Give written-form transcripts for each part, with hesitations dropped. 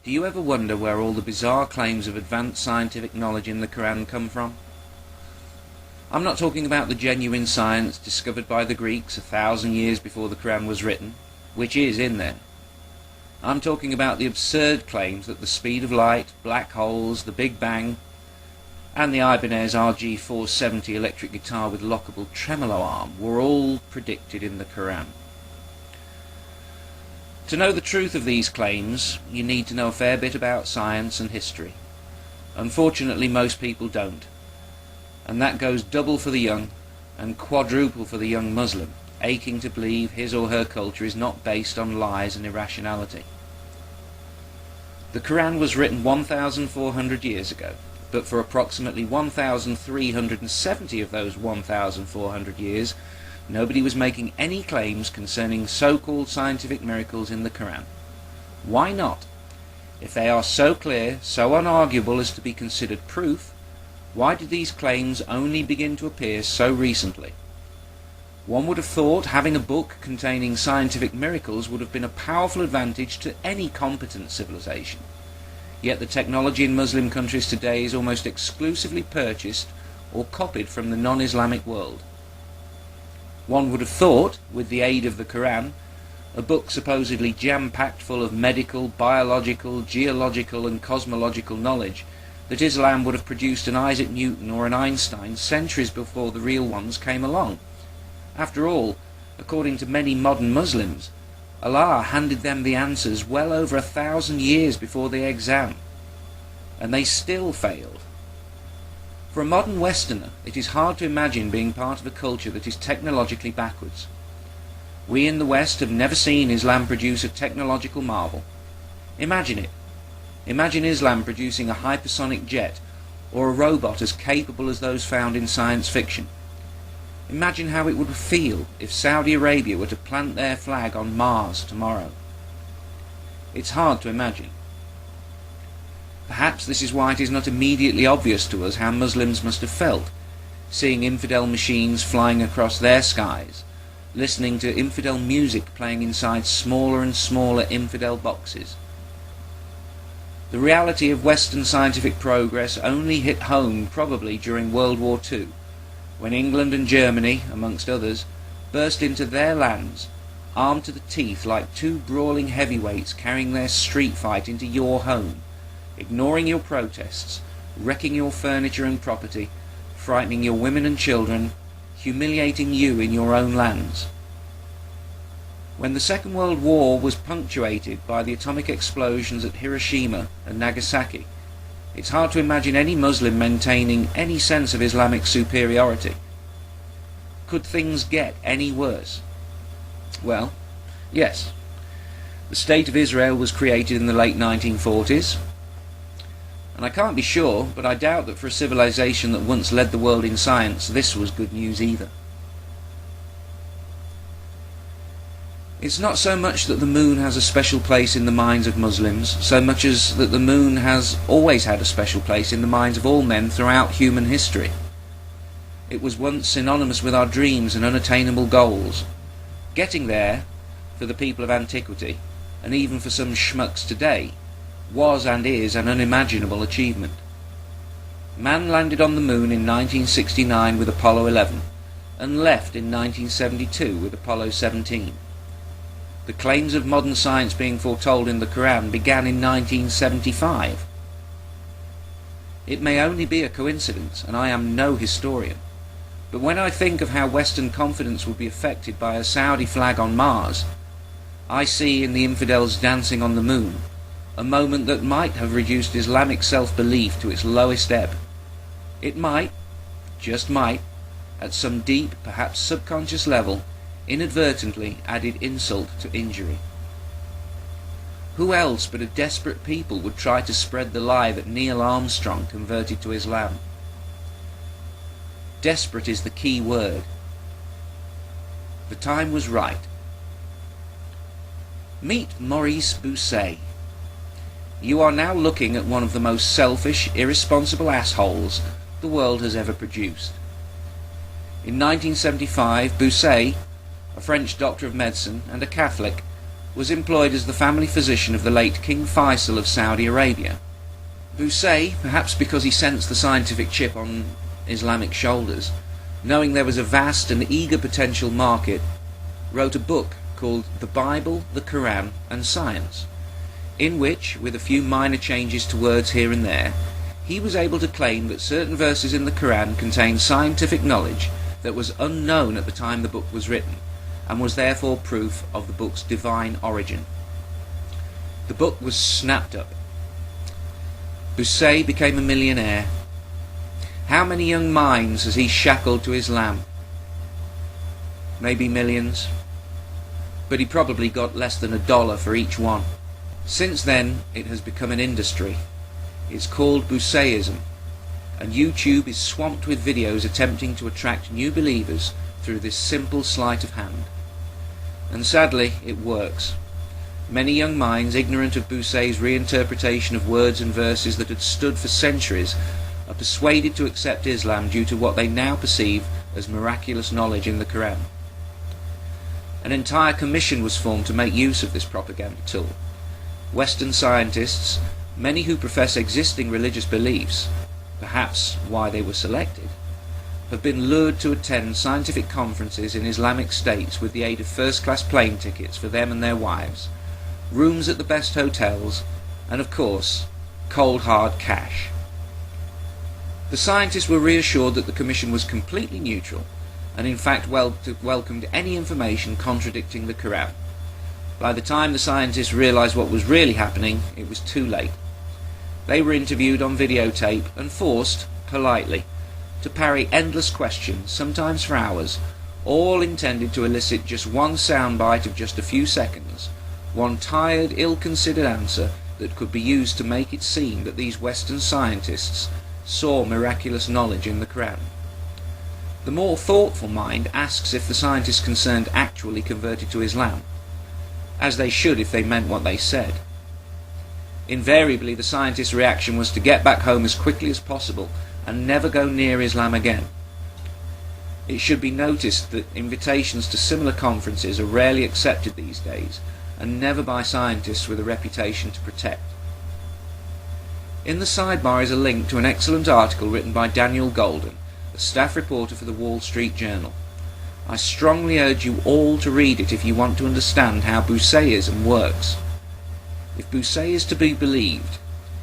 Do you ever wonder where all the bizarre claims of advanced scientific knowledge in the Quran come from? I'm not talking about the genuine science discovered by the Greeks 1,000 years before the Quran was written, which is in there. I'm talking about the absurd claims that the speed of light, black holes, the Big Bang, and the Ibanez RG470 electric guitar with lockable tremolo arm were all predicted in the Quran. To know the truth of these claims, you need to know a fair bit about science and history. Unfortunately, most people don't. And that goes double for the young and quadruple for the young Muslim, aching to believe his or her culture is not based on lies and irrationality. The Quran was written 1,400 years ago, but for approximately 1,370 of those 1,400 years, nobody was making any claims concerning so-called scientific miracles in the Quran. Why not? If they are so clear, so unarguable as to be considered proof, why did these claims only begin to appear so recently? One would have thought having a book containing scientific miracles would have been a powerful advantage to any competent civilization. Yet the technology in Muslim countries today is almost exclusively purchased or copied from the non-Islamic world. One would have thought, with the aid of the Quran, a book supposedly jam-packed full of medical, biological, geological and cosmological knowledge, that Islam would have produced an Isaac Newton or an Einstein centuries before the real ones came along. After all, according to many modern Muslims, Allah handed them the answers well over 1,000 years before the exam, and they still failed. For a modern Westerner, it is hard to imagine being part of a culture that is technologically backwards. We in the West have never seen Islam produce a technological marvel. Imagine it. Imagine Islam producing a hypersonic jet, or a robot as capable as those found in science fiction. Imagine how it would feel if Saudi Arabia were to plant their flag on Mars tomorrow. It's hard to imagine. Perhaps this is why it is not immediately obvious to us how Muslims must have felt, seeing infidel machines flying across their skies, listening to infidel music playing inside smaller and smaller infidel boxes. The reality of Western scientific progress only hit home probably during World War II, when England and Germany, amongst others, burst into their lands, armed to the teeth like two brawling heavyweights carrying their street fight into your home, ignoring your protests, wrecking your furniture and property, frightening your women and children, humiliating you in your own lands. When the Second World War was punctuated by the atomic explosions at Hiroshima and Nagasaki, it's hard to imagine any Muslim maintaining any sense of Islamic superiority. Could things get any worse? Well, yes. The State of Israel was created in the late 1940s, and I can't be sure, but I doubt that for a civilization that once led the world in science, this was good news either. It's not so much that the moon has a special place in the minds of Muslims, so much as that the moon has always had a special place in the minds of all men throughout human history. It was once synonymous with our dreams and unattainable goals. Getting there, for the people of antiquity, and even for some schmucks today, was and is an unimaginable achievement. Man landed on the moon in 1969 with Apollo 11, and left in 1972 with Apollo 17. The claims of modern science being foretold in the Quran began in 1975. It may only be a coincidence, and I am no historian, but when I think of how Western confidence would be affected by a Saudi flag on Mars, I see in the infidels dancing on the moon a moment that might have reduced Islamic self-belief to its lowest ebb. It might, just might, at some deep, perhaps subconscious level, inadvertently added insult to injury. Who else but a desperate people would try to spread the lie that Neil Armstrong converted to Islam? Desperate is the key word. The time was right. Meet Maurice Bucaille. You are now looking at one of the most selfish, irresponsible assholes the world has ever produced. In 1975, Bucaille, a French doctor of medicine and a Catholic, was employed as the family physician of the late King Faisal of Saudi Arabia. Bussey, perhaps because he sensed the scientific chip on Islamic shoulders, knowing there was a vast and eager potential market, wrote a book called The Bible, the Quran and Science, in which, with a few minor changes to words here and there, he was able to claim that certain verses in the Quran contained scientific knowledge that was unknown at the time the book was written, and was therefore proof of the book's divine origin. The book was snapped up. Bussey became a millionaire. How many young minds has he shackled to Islam? Maybe millions. But he probably got less than $1 for each one. Since then, it has become an industry. It's called Busseyism, and YouTube is swamped with videos attempting to attract new believers through this simple sleight of hand. And sadly, it works. Many young minds, ignorant of Bussey's reinterpretation of words and verses that had stood for centuries, are persuaded to accept Islam due to what they now perceive as miraculous knowledge in the Quran. An entire commission was formed to make use of this propaganda tool. Western scientists, many who profess existing religious beliefs, perhaps why they were selected, have been lured to attend scientific conferences in Islamic states with the aid of first-class plane tickets for them and their wives, rooms at the best hotels, and of course, cold hard cash. The scientists were reassured that the commission was completely neutral, and in fact welcomed any information contradicting the Quran. By the time the scientists realized what was really happening, it was too late. They were interviewed on videotape and forced, politely, to parry endless questions, sometimes for hours, all intended to elicit just one soundbite of just a few seconds, one tired, ill-considered answer that could be used to make it seem that these Western scientists saw miraculous knowledge in the Quran. The more thoughtful mind asks if the scientists concerned actually converted to Islam, as they should if they meant what they said. Invariably, the scientist's reaction was to get back home as quickly as possible and never go near Islam again. It should be noticed that invitations to similar conferences are rarely accepted these days, and never by scientists with a reputation to protect. In the sidebar is a link to an excellent article written by Daniel Golden, a staff reporter for the Wall Street Journal. I strongly urge you all to read it if you want to understand how Busseyism works. If Bussey is to be believed,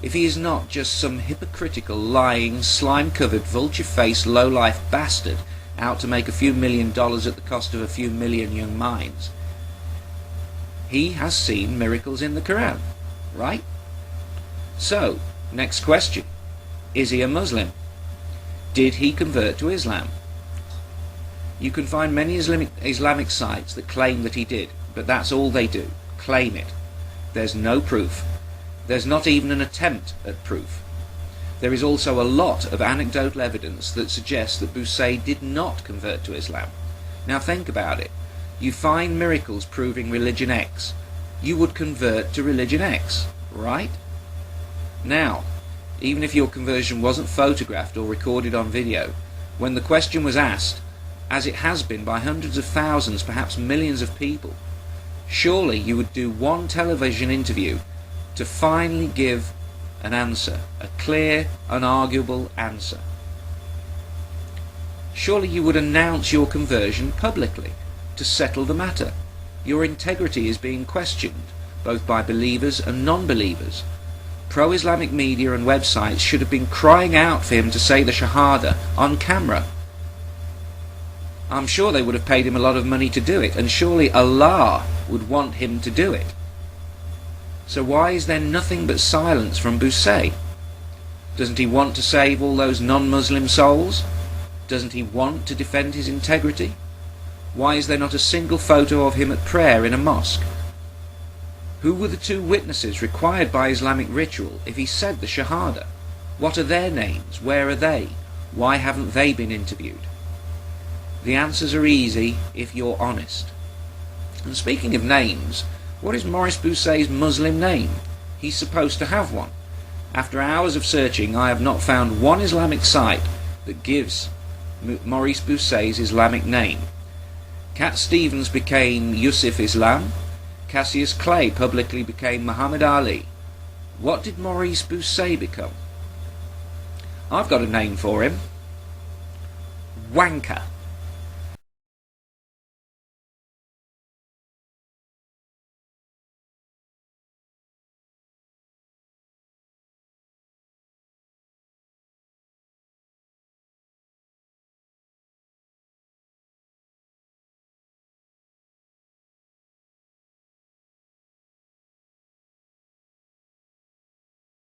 if he is not just some hypocritical, lying, slime-covered, vulture-faced, low-life bastard out to make a few $1 million at the cost of a few million young minds, he has seen miracles in the Quran, right? So, next question. Is he a Muslim? Did he convert to Islam? You can find many Islamic sites that claim that he did, but that's all they do, claim it. There's no proof. There's not even an attempt at proof. There is also a lot of anecdotal evidence that suggests that Bussey did not convert to Islam. Now think about it. You find miracles proving religion X. You would convert to religion X, right? Now, even if your conversion wasn't photographed or recorded on video, when the question was asked, as it has been by hundreds of thousands, perhaps millions of people, surely you would do one television interview to finally give an answer, a clear, unarguable answer. Surely you would announce your conversion publicly to settle the matter. Your integrity is being questioned, both by believers and non-believers. Pro-Islamic media and websites should have been crying out for him to say the Shahada on camera. I'm sure they would have paid him a lot of money to do it, and surely Allah would want him to do it. So why is there nothing but silence from Bussey? Doesn't he want to save all those non-Muslim souls? Doesn't he want to defend his integrity? Why is there not a single photo of him at prayer in a mosque? Who were the two witnesses required by Islamic ritual if he said the Shahada? What are their names? Where are they? Why haven't they been interviewed? The answers are easy if you're honest. And speaking of names, what is Maurice Bussey's Muslim name? He's supposed to have one. After hours of searching, I have not found one Islamic site that gives Maurice Bussey's Islamic name. Cat Stevens became Yusuf Islam. Cassius Clay publicly became Muhammad Ali. What did Maurice Bousset become? I've got a name for him. Wanker.